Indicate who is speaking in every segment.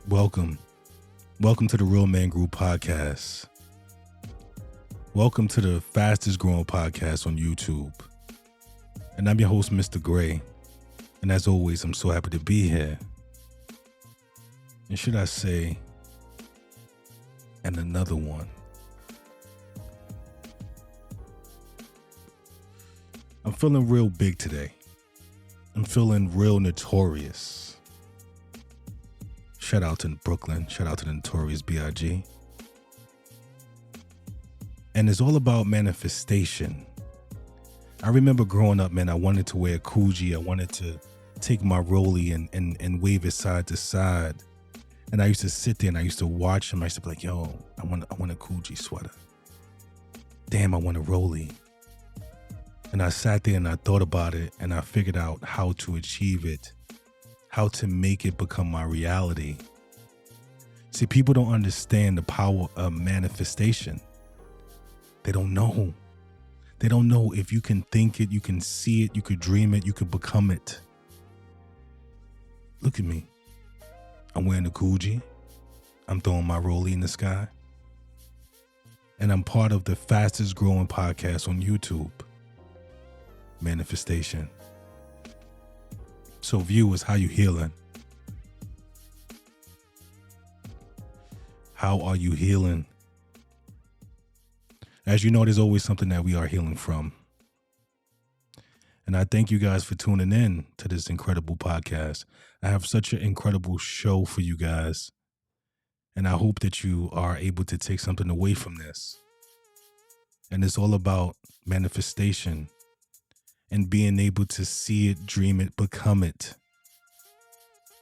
Speaker 1: Welcome. Welcome to the Real Man Group podcast. Welcome to the fastest growing podcast on YouTube. And I'm your host, Mr. Gray. And as always, I'm so happy to be here. And should I say, and another one. I'm feeling real big today. I'm feeling real notorious. Shout out to Brooklyn. Shout out to the Notorious B.I.G. And it's all about manifestation. I remember growing up, man, I wanted to wear a Coogi. I wanted to take my rollie and wave it side to side. And I used to sit there and I used to watch him. I used to be like, yo, I want a Coogi sweater. Damn, I want a rollie. And I sat there and I thought about it and I figured out how to achieve it, how to make it become my reality. See, people don't understand the power of manifestation. They don't know. They don't know if you can think it, you can see it, you could dream it, you could become it. Look at me. I'm wearing a Coogi. I'm throwing my rollie in the sky. And I'm part of the fastest growing podcast on YouTube. Manifestation. So viewers, how you healing? How are you healing? As you know, there's always something that we are healing from. And I thank you guys for tuning in to this incredible podcast. I have such an incredible show for you guys. And I hope that you are able to take something away from this. And it's all about manifestation and being able to see it, dream it, become it.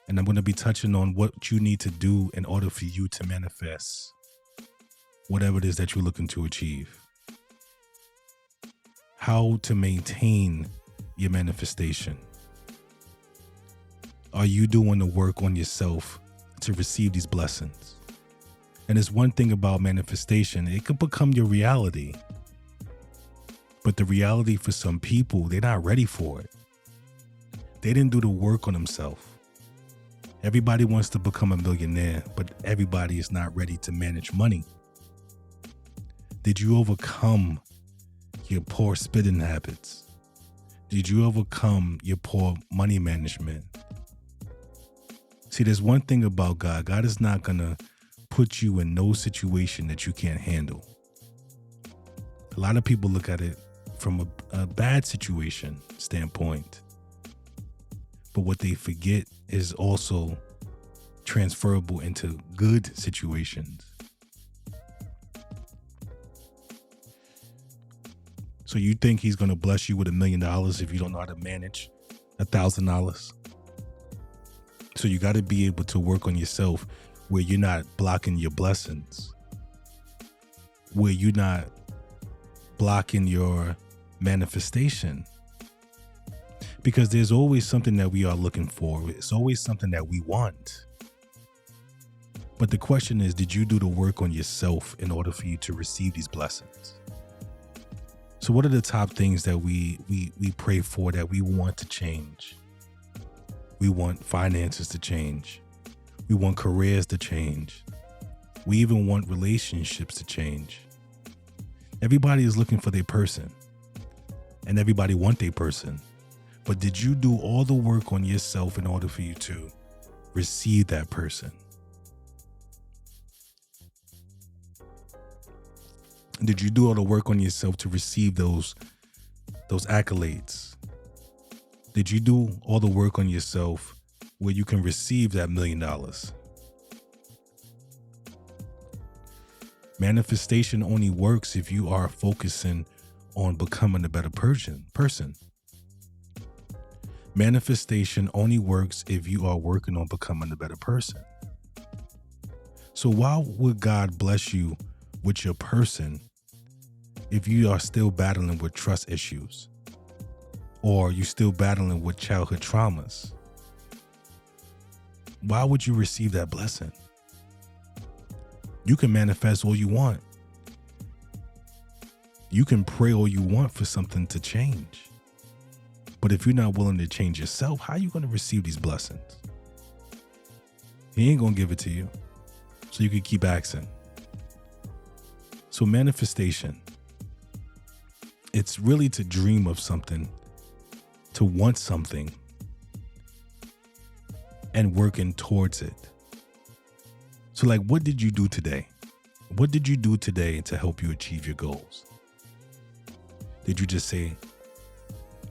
Speaker 1: And I'm going to be touching on what you need to do in order for you to manifest whatever it is that you're looking to achieve. How to maintain your manifestation. Are you doing the work on yourself to receive these blessings? And it's one thing about manifestation, it could become your reality. But the reality for some people, they're not ready for it. They didn't do the work on themselves. Everybody wants to become a millionaire, but everybody is not ready to manage money. Did you overcome your poor spending habits? Did you overcome your poor money management? See, there's one thing about God. God is not going to put you in no situation that you can't handle. A lot of people look at it from a bad situation standpoint. But what they forget is also transferable into good situations. So you think he's going to bless you with $1 million if you don't know how to manage $1,000? So you got to be able to work on yourself where you're not blocking your blessings, where you're not blocking your manifestation. Because there's always something that we are looking for. It's always something that we want. But the question is, did you do the work on yourself in order for you to receive these blessings? So what are the top things that we pray for that we want to change? We want finances to change. We want careers to change. We even want relationships to change. Everybody is looking for their person. And everybody want their person. But did you do all the work on yourself in order for you to receive that person? Did you do all the work on yourself to receive those accolades? Did you do all the work on yourself where you can receive that $1 million? Manifestation only works if you are focusing on becoming a better person. Manifestation only works if you are working on becoming a better person. So why would God bless you with your person if you are still battling with trust issues or you still battling with childhood traumas? Why would you receive that blessing? You can manifest all you want. You can pray all you want for something to change. But if you're not willing to change yourself, how are you going to receive these blessings? He ain't gonna give it to you. So you can keep asking. So manifestation, it's really to dream of something, to want something, and working towards it. So like, what did you do today? What did you do today to help you achieve your goals? Did you just say,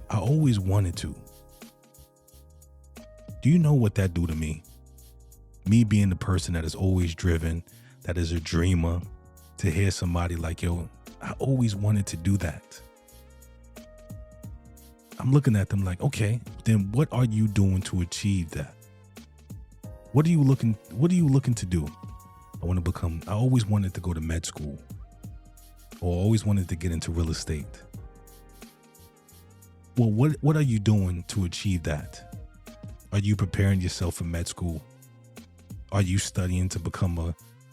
Speaker 1: I always wanted to? Do you know what that do to me? Me being the person that is always driven, that is a dreamer, to hear somebody like, yo, I always wanted to do that. I'm looking at them like, okay, then what are you doing to achieve that? What are you looking to do? I always wanted to go to med school, or always wanted to get into real estate. Well, what are you doing to achieve that? Are you preparing yourself for med school? Are you studying to become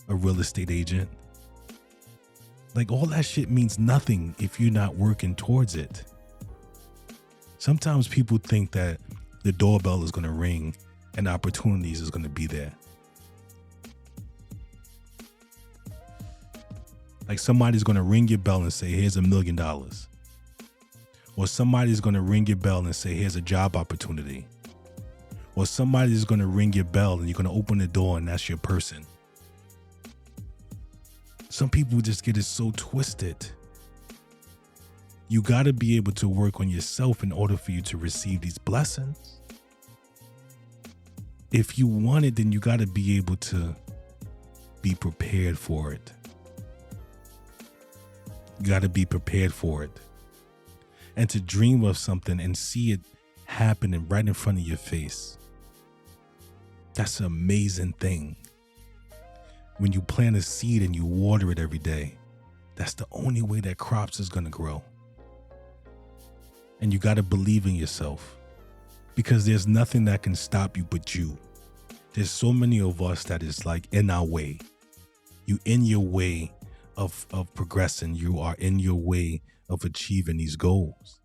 Speaker 1: a real estate agent? Like, all that shit means nothing if you're not working towards it. Sometimes people think that the doorbell is going to ring and opportunities is going to be there. Like, somebody's going to ring your bell and say, here's $1 million. Or somebody's going to ring your bell and say, here's a job opportunity. Or somebody's going to ring your bell and you're going to open the door and that's your person. Some people just get it so twisted. You got to be able to work on yourself in order for you to receive these blessings. If you want it, then you got to be able to be prepared for it. You got to be prepared for it. And to dream of something and see it happening right in front of your face. That's an amazing thing. When you plant a seed and you water it every day, that's the only way that crops is going to grow. And you got to believe in yourself, because there's nothing that can stop you but you. There's so many of us that is like in our way. You in your way of progressing. You are in your way of achieving these goals.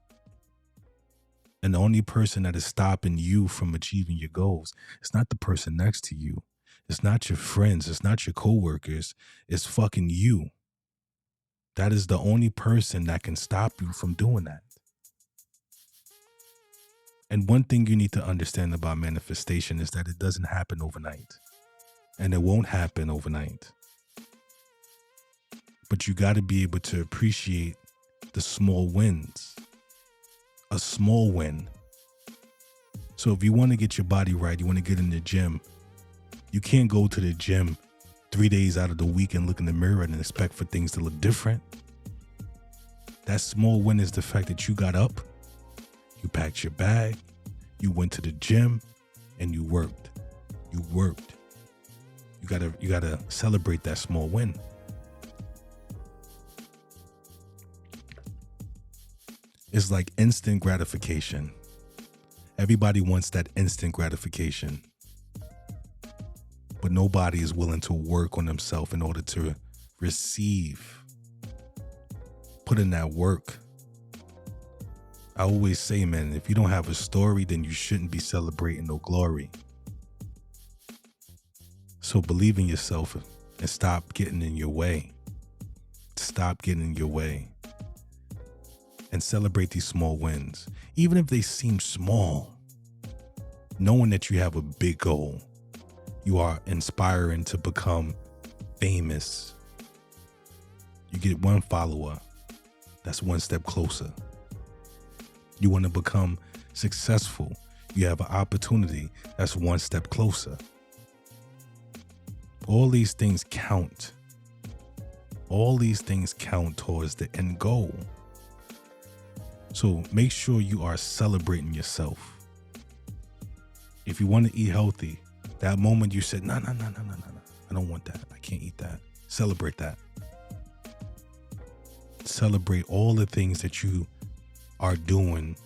Speaker 1: And the only person that is stopping you from achieving your goals, it's not the person next to you. It's not your friends. It's not your coworkers. It's fucking you. That is the only person that can stop you from doing that. And one thing you need to understand about manifestation is that it doesn't happen overnight. And it won't happen overnight. But you got to be able to appreciate the small wins. A small win. So if you want to get your body right, you want to get in the gym, you can't go to the gym 3 days out of the week and look in the mirror and expect for things to look different. That small win is the fact that you got up, you packed your bag, you went to the gym, and you worked. You worked. You gotta celebrate that small win. It's like instant gratification. Everybody wants that instant gratification. But nobody is willing to work on themselves in order to receive. Put in that work. I always say, man, if you don't have a story, then you shouldn't be celebrating no glory. So believe in yourself and stop getting in your way. Stop getting in your way. And celebrate these small wins. Even if they seem small, knowing that you have a big goal. You are inspiring to become famous. You get one follower, that's one step closer. You want to become successful. You have an opportunity, that's one step closer. All these things count. All these things count towards the end goal. So make sure you are celebrating yourself. If you want to eat healthy, that moment you said, no, I don't want that. I can't eat that. Celebrate that. Celebrate all the things that you are doing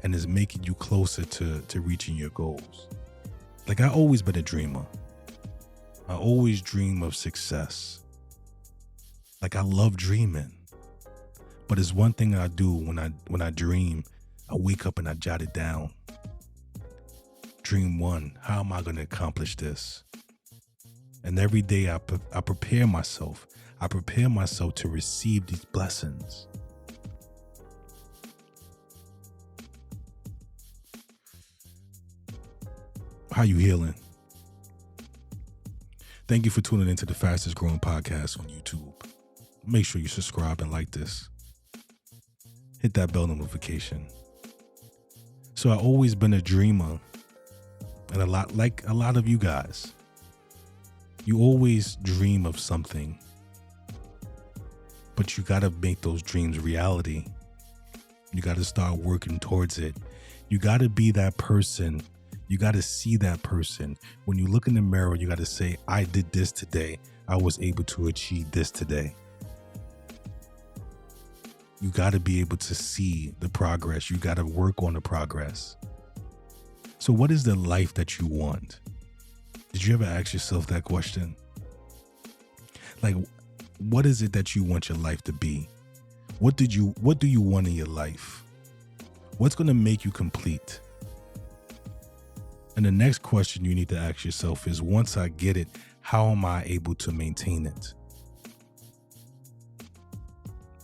Speaker 1: and is making you closer to reaching your goals. Like, I always been a dreamer. I always dream of success. Like, I love dreaming. But it's one thing I do when I dream, I wake up and I jot it down. dream one. How am I going to accomplish this? And every day I prepare myself. I prepare myself to receive these blessings. How you healing? Thank you for tuning into the fastest growing podcast on YouTube. Make sure you subscribe and like this. Hit that bell notification. So I've always been a dreamer, and a lot of you guys. You always dream of something, but you got to make those dreams reality. You got to start working towards it. You got to be that person. You got to see that person. When you look in the mirror, you got to say, I did this today. I was able to achieve this today. You got to be able to see the progress. You got to work on the progress. So what is the life that you want? Did you ever ask yourself that question? Like, what is it that you want your life to be? What do you want in your life? What's going to make you complete? And the next question you need to ask yourself is, once I get it, how am I able to maintain it?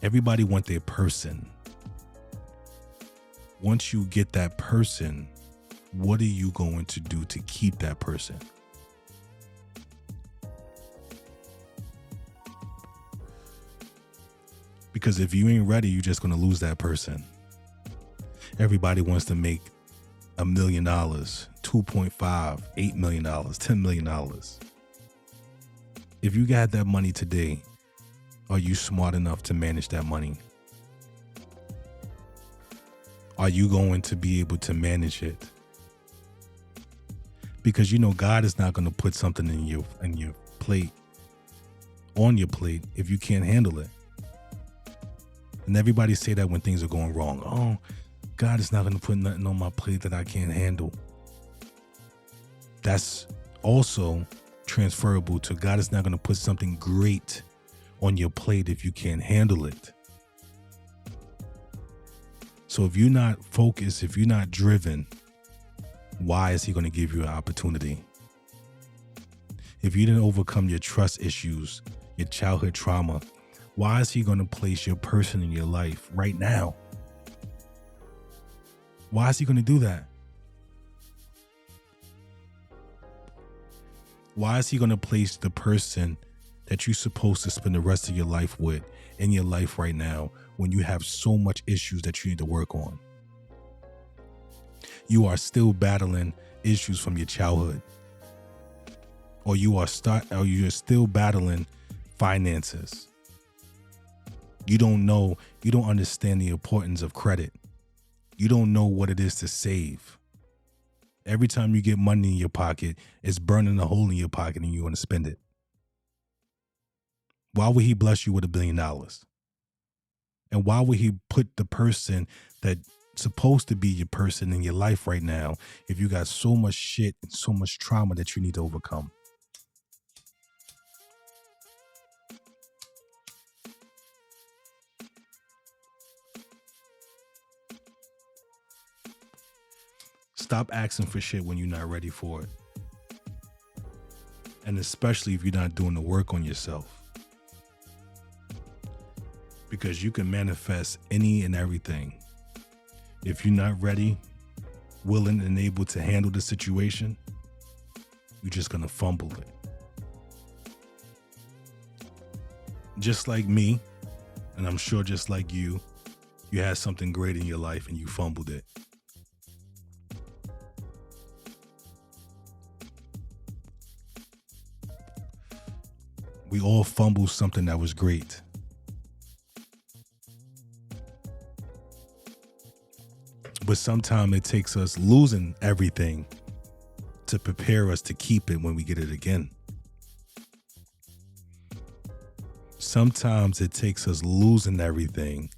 Speaker 1: Everybody wants their person. Once you get that person, what are you going to do to keep that person? Because if you ain't ready, you're just going to lose that person. Everybody wants to make $1 million, 2.5, $8 million, $10 million. If you got that money today, are you smart enough to manage that money? Are you going to be able to manage it? Because God is not going to put something in your plate, on your plate, if you can't handle it. And everybody say that when things are going wrong. Oh, God is not going to put nothing on my plate that I can't handle. That's also transferable to God is not going to put something great on your plate if you can't handle it. So if you're not focused, if you're not driven, why is he going to give you an opportunity? If you didn't overcome your trust issues, your childhood trauma, why is he going to place your person in your life right now? Why is he going to do that? Why is he going to place the person that you're supposed to spend the rest of your life with in your life right now when you have so much issues that you need to work on? You are still battling issues from your childhood, or you're still battling finances. You don't understand the importance of credit. You don't know what it is to save. Every time you get money in your pocket, it's burning a hole in your pocket and you want to spend it. Why would he bless you with $1 billion? And why would he put the person that's supposed to be your person in your life right now if you got so much shit and so much trauma that you need to overcome? Stop asking for shit when you're not ready for it. And especially if you're not doing the work on yourself. Because you can manifest any and everything. If you're not ready, willing, and able to handle the situation, you're just going to fumble it. Just like me, and I'm sure just like you had something great in your life and you fumbled it. We all fumble something that was great. But sometimes it takes us losing everything to prepare us to keep it when we get it again. Sometimes it takes us losing everything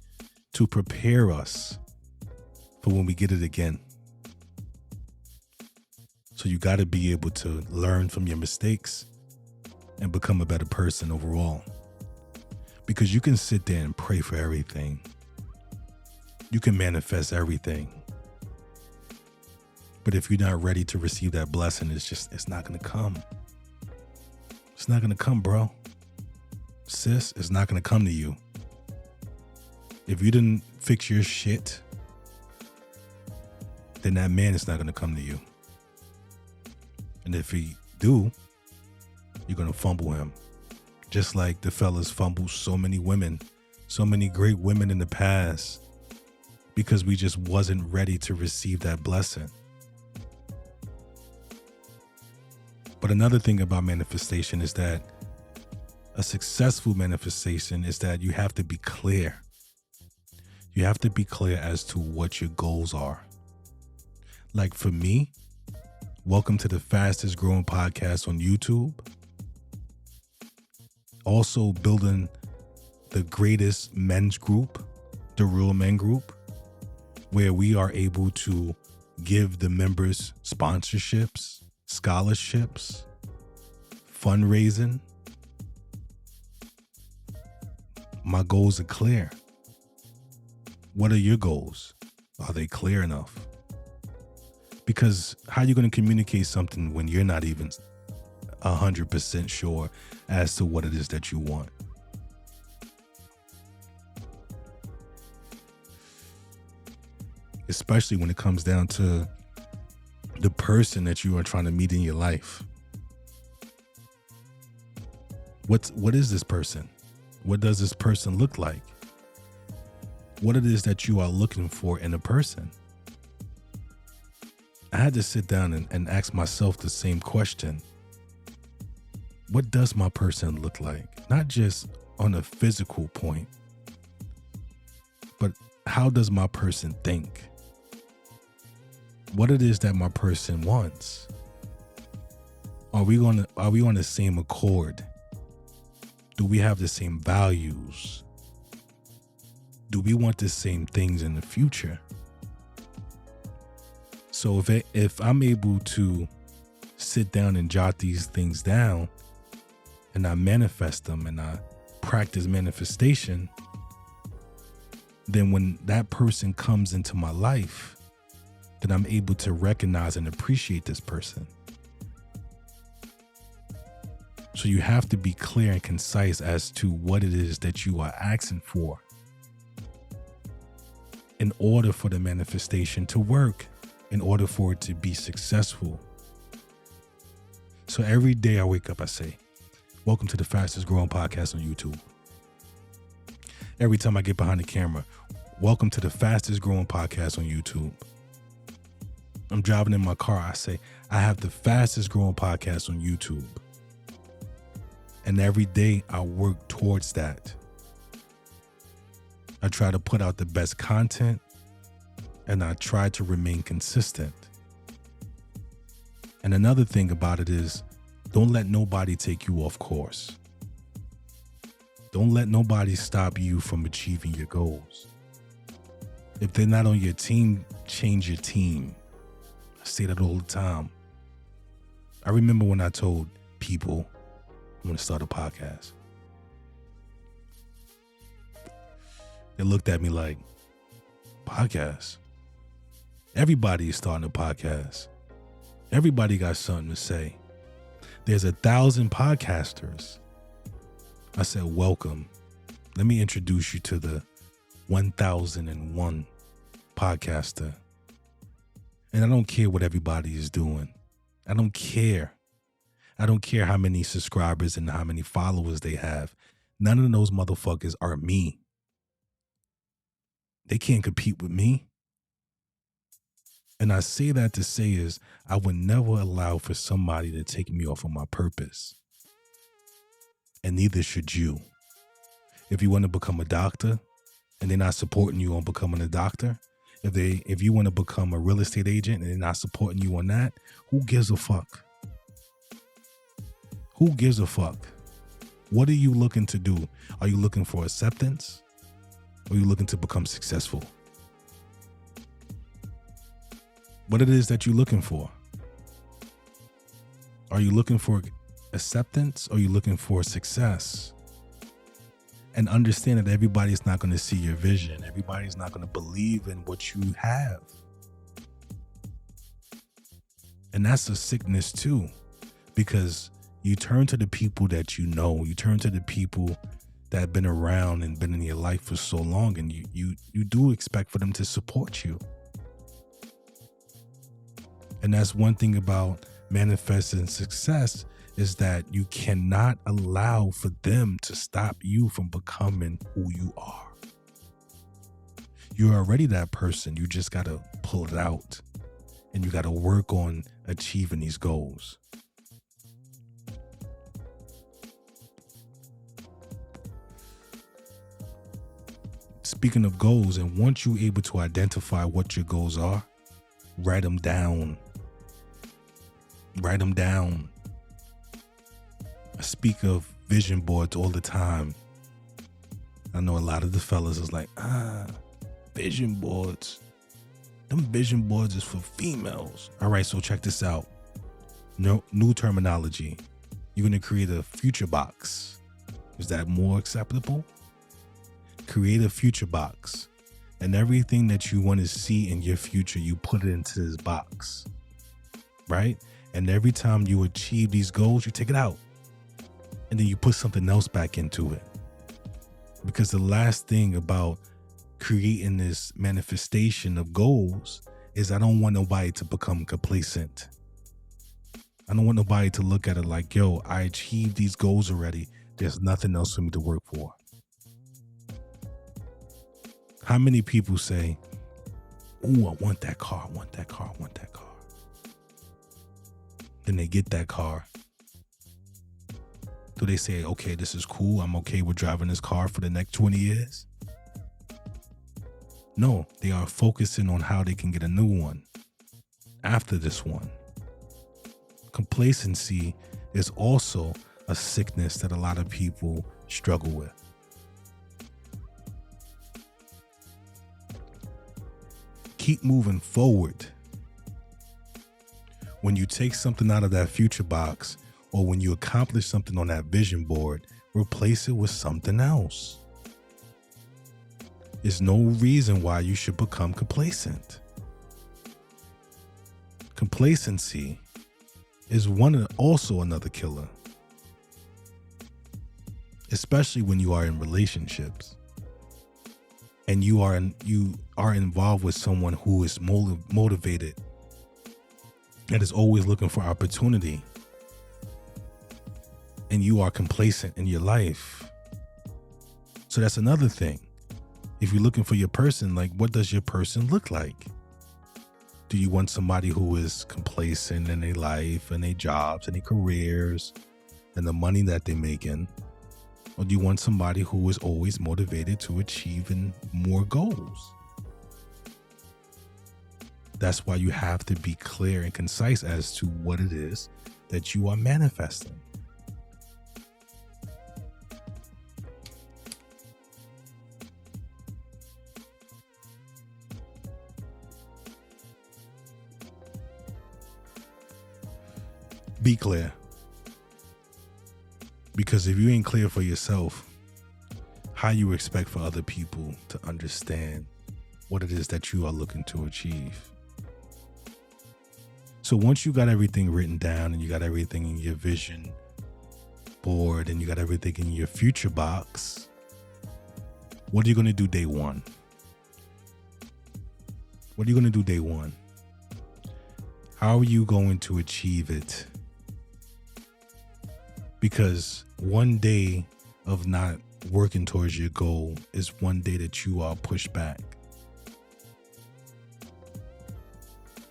Speaker 1: to prepare us for when we get it again. So you got to be able to learn from your mistakes and become a better person overall. Because you can sit there and pray for everything. You can manifest everything. But if you're not ready to receive that blessing, it's not going to come. It's not going to come, bro. Sis, it's not going to come to you. If you didn't fix your shit, then that man is not going to come to you. And if he do, you're going to fumble him. Just like the fellas fumble so many women, so many great women in the past, because we just wasn't ready to receive that blessing. But another thing about manifestation is that a successful manifestation is that you have to be clear. You have to be clear as to what your goals are. Like for me, welcome to the fastest growing podcast on YouTube. Also building the greatest men's group, the Real Men Group, where we are able to give the members sponsorships, scholarships, fundraising. My goals are clear. What are your goals? Are they clear enough? Because how are you going to communicate something when you're not even 100% sure as to what it is that you want? Especially when it comes down to the person that you are trying to meet in your life. What is this person? What does this person look like? What it is that you are looking for in a person? I had to sit down and ask myself the same question. What does my person look like? Not just on a physical point, but how does my person think? What it is that my person wants? Are we on the same accord? Do we have the same values? Do we want the same things in the future? So if I'm able to sit down and jot these things down and I manifest them and I practice manifestation, then when that person comes into my life, then I'm able to recognize and appreciate this person. So you have to be clear and concise as to what it is that you are asking for in order for the manifestation to work, in order for it to be successful. So every day I wake up, I say, welcome to the fastest growing podcast on YouTube. Every time I get behind the camera, welcome to the fastest growing podcast on YouTube. I'm driving in my car, I say, I have the fastest growing podcast on YouTube. And every day I work towards that. I try to put out the best content and I try to remain consistent. And another thing about it is, don't let nobody take you off course. Don't let nobody stop you from achieving your goals. If they're not on your team, change your team. I say that all the time. I remember when I told people I'm going to start a podcast. They looked at me like, podcast? Everybody is starting a podcast. Everybody got something to say. There's 1,000 podcasters. I said, welcome. Let me introduce you to the 1001 podcaster. And I don't care what everybody is doing. I don't care. I don't care how many subscribers and how many followers they have. None of those motherfuckers are me. They can't compete with me. And I say that to say is I would never allow for somebody to take me off of my purpose. And neither should you. If you want to become a doctor and they're not supporting you on becoming a doctor, if you want to become a real estate agent and they're not supporting you on that, who gives a fuck? Who gives a fuck? What are you looking to do? Are you looking for acceptance? Or are you looking to become successful? What it is that you're looking for? Are you looking for acceptance or are you looking for success? And understand that everybody's not going to see your vision. Everybody's not going to believe in what you have. And that's a sickness too, because you turn to the people that you know, you turn to the people that have been around and been in your life for so long, and you do expect for them to support you. And that's one thing about manifesting success, is that you cannot allow for them to stop you from becoming who you are. You're already that person. You just got to pull it out, and you got to work on achieving these goals. Speaking of goals, and once you're able to identify what your goals are, write them down. Write them down. I speak of vision boards all the time. I know a lot of the fellas is like, vision boards. Them vision boards is for females. All right, so check this out. No, new terminology. You're going to create a future box. Is that more acceptable? Create a future box. And everything that you want to see in your future, you put it into this box. Right? And every time you achieve these goals, you take it out. And then you put something else back into it. Because the last thing about creating this manifestation of goals is I don't want nobody to become complacent. I don't want nobody to look at it like, yo, I achieved these goals already. There's nothing else for me to work for. How many people say, ooh, I want that car, I want that car, I want that car. Then they get that car. Do they say, okay, this is cool, I'm okay with driving this car for the next 20 years? No, they are focusing on how they can get a new one after this one. Complacency is also a sickness that a lot of people struggle with. Keep moving forward. When you take something out of that future box, or when you accomplish something on that vision board, replace it with something else. There's no reason why you should become complacent. Complacency is also another killer, especially when you are in relationships and you are involved with someone who is motivated and is always looking for opportunity, and you are complacent in your life. So that's another thing. If you're looking for your person, like, what does your person look like? Do you want somebody who is complacent in their life and their jobs and their careers and the money that they're making? Or do you want somebody who is always motivated to achieving more goals? That's why you have to be clear and concise as to what it is that you are manifesting. Be clear. Because if you ain't clear for yourself, how you expect for other people to understand what it is that you are looking to achieve? So once you got everything written down and you got everything in your vision board and you got everything in your future box, what are you going to do day one? What are you going to do day one? How are you going to achieve it? Because one day of not working towards your goal is one day that you are pushed back.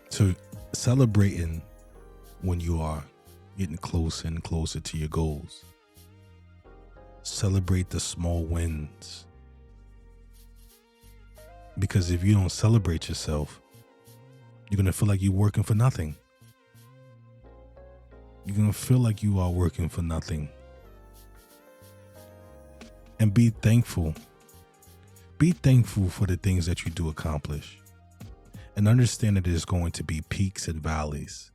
Speaker 1: So celebrating when you are getting closer and closer to your goals. Celebrate the small wins. Because if you don't celebrate yourself, you're going to feel like you're working for nothing. You're going to feel like you are working for nothing. And be thankful. Be thankful for the things that you do accomplish. And understand that there's going to be peaks and valleys.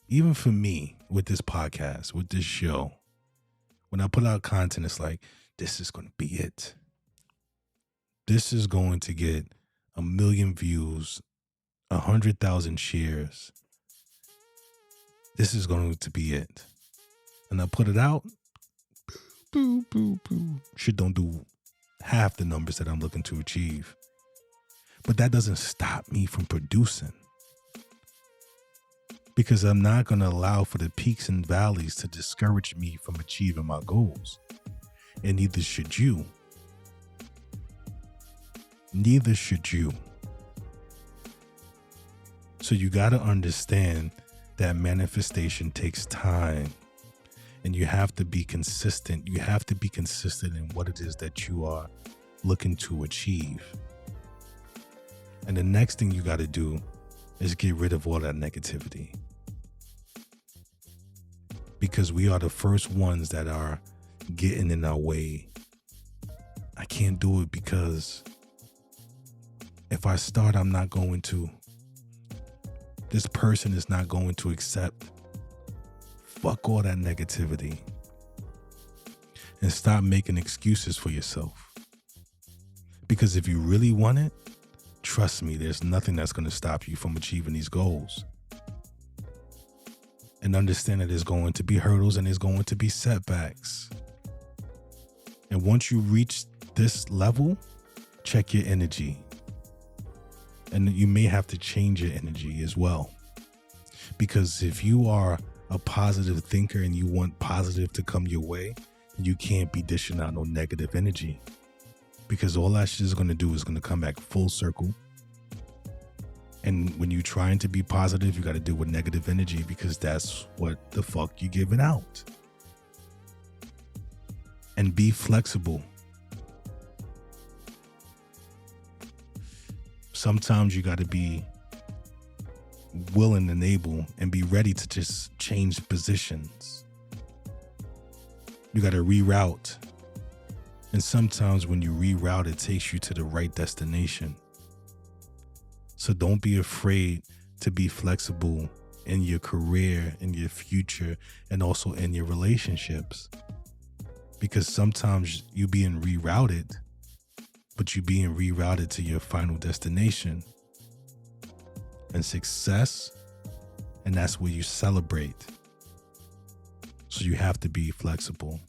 Speaker 1: Even for me, with this podcast, with this show, when I put out content, it's like, this is going to be it. This is going to get 1 million views, 100,000 shares. This is going to be it. And I put it out. Boo, boo, boo. Shit don't do half the numbers that I'm looking to achieve. But that doesn't stop me from producing. Because I'm not going to allow for the peaks and valleys to discourage me from achieving my goals. And neither should you. Neither should you. So you got to understand that manifestation takes time. And you have to be consistent. You have to be consistent in what it is that you are looking to achieve. And the next thing you got to do is get rid of all that negativity. Because we are the first ones that are getting in our way. I can't do it because if I start, I'm not going to. This person is not going to accept. Fuck all that negativity. And stop making excuses for yourself. Because if you really want it, trust me, there's nothing that's going to stop you from achieving these goals. And understand that there's going to be hurdles and there's going to be setbacks. And once you reach this level, check your energy. And you may have to change your energy as well. Because if you are a positive thinker and you want positive to come your way, you can't be dishing out no negative energy. Because all that shit is going to do is going to come back full circle. And when you're trying to be positive, you got to deal with negative energy because that's what the fuck you're giving out. And be flexible. Sometimes you got to be willing and able and be ready to just change positions. You got to reroute. And sometimes when you reroute, it takes you to the right destination. So don't be afraid to be flexible in your career, in your future, and also in your relationships. Because sometimes you being rerouted, but you being rerouted to your final destination and success, and that's where you celebrate. So you have to be flexible.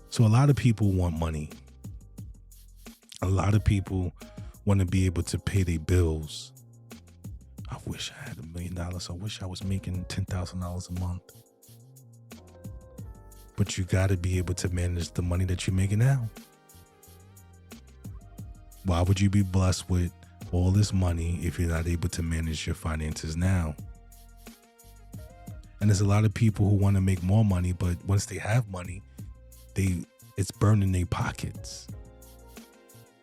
Speaker 1: So a lot of people want money. A lot of people want to be able to pay their bills. I wish I had $1 million. I wish I was making $10,000 a month. But you got to be able to manage the money that you're making now. Why would you be blessed with all this money if you're not able to manage your finances now? And there's a lot of people who want to make more money, but once they have money, it's burning their pockets.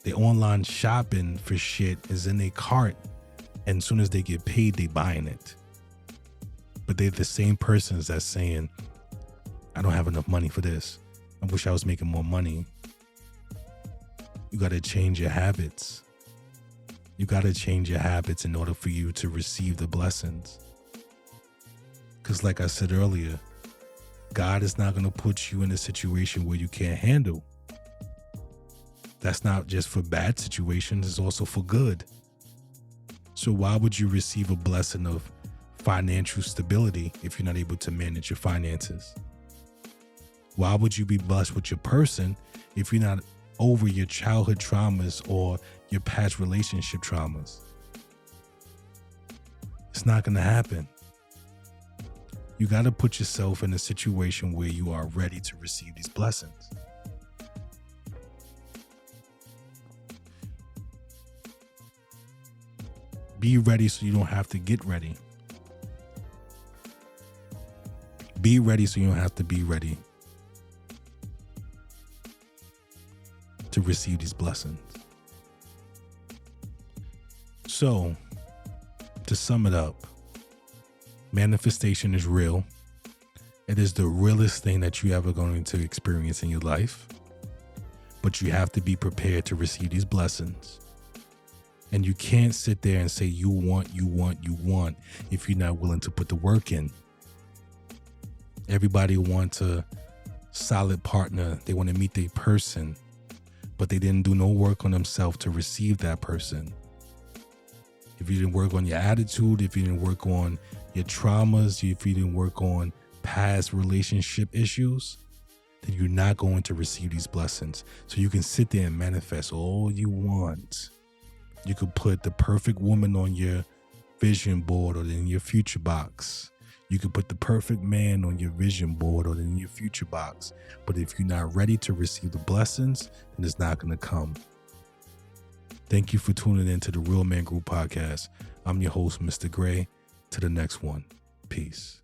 Speaker 1: The online shopping for shit is in their cart, and as soon as they get paid, they buying it. But they're the same persons that's saying, I don't have enough money for this. I wish I was making more money. You got to change your habits. You got to change your habits in order for you to receive the blessings. Because like I said earlier, God is not going to put you in a situation where you can't handle. That's not just for bad situations, it's also for good. So why would you receive a blessing of financial stability if you're not able to manage your finances? Why would you be blessed with your person if you're not over your childhood traumas or your past relationship traumas? It's not going to happen. You got to put yourself in a situation where you are ready to receive these blessings. Be ready so you don't have to get ready. Be ready so you don't have to be ready to receive these blessings. So, to sum it up, manifestation is real. It is the realest thing that you ever going to experience in your life. But you have to be prepared to receive these blessings. And you can't sit there and say you want if you're not willing to put the work in. Everybody wants a solid partner. They want to meet their person, but they didn't do no work on themselves to receive that person. If you didn't work on your attitude, if you didn't work on your traumas, if you didn't work on past relationship issues, then you're not going to receive these blessings. So you can sit there and manifest all you want. You could put the perfect woman on your vision board or in your future box. You could put the perfect man on your vision board or in your future box. But if you're not ready to receive the blessings, then it's not going to come. Thank you for tuning in to the Real Man Group podcast. I'm your host, Mr. Gray. To the next one. Peace.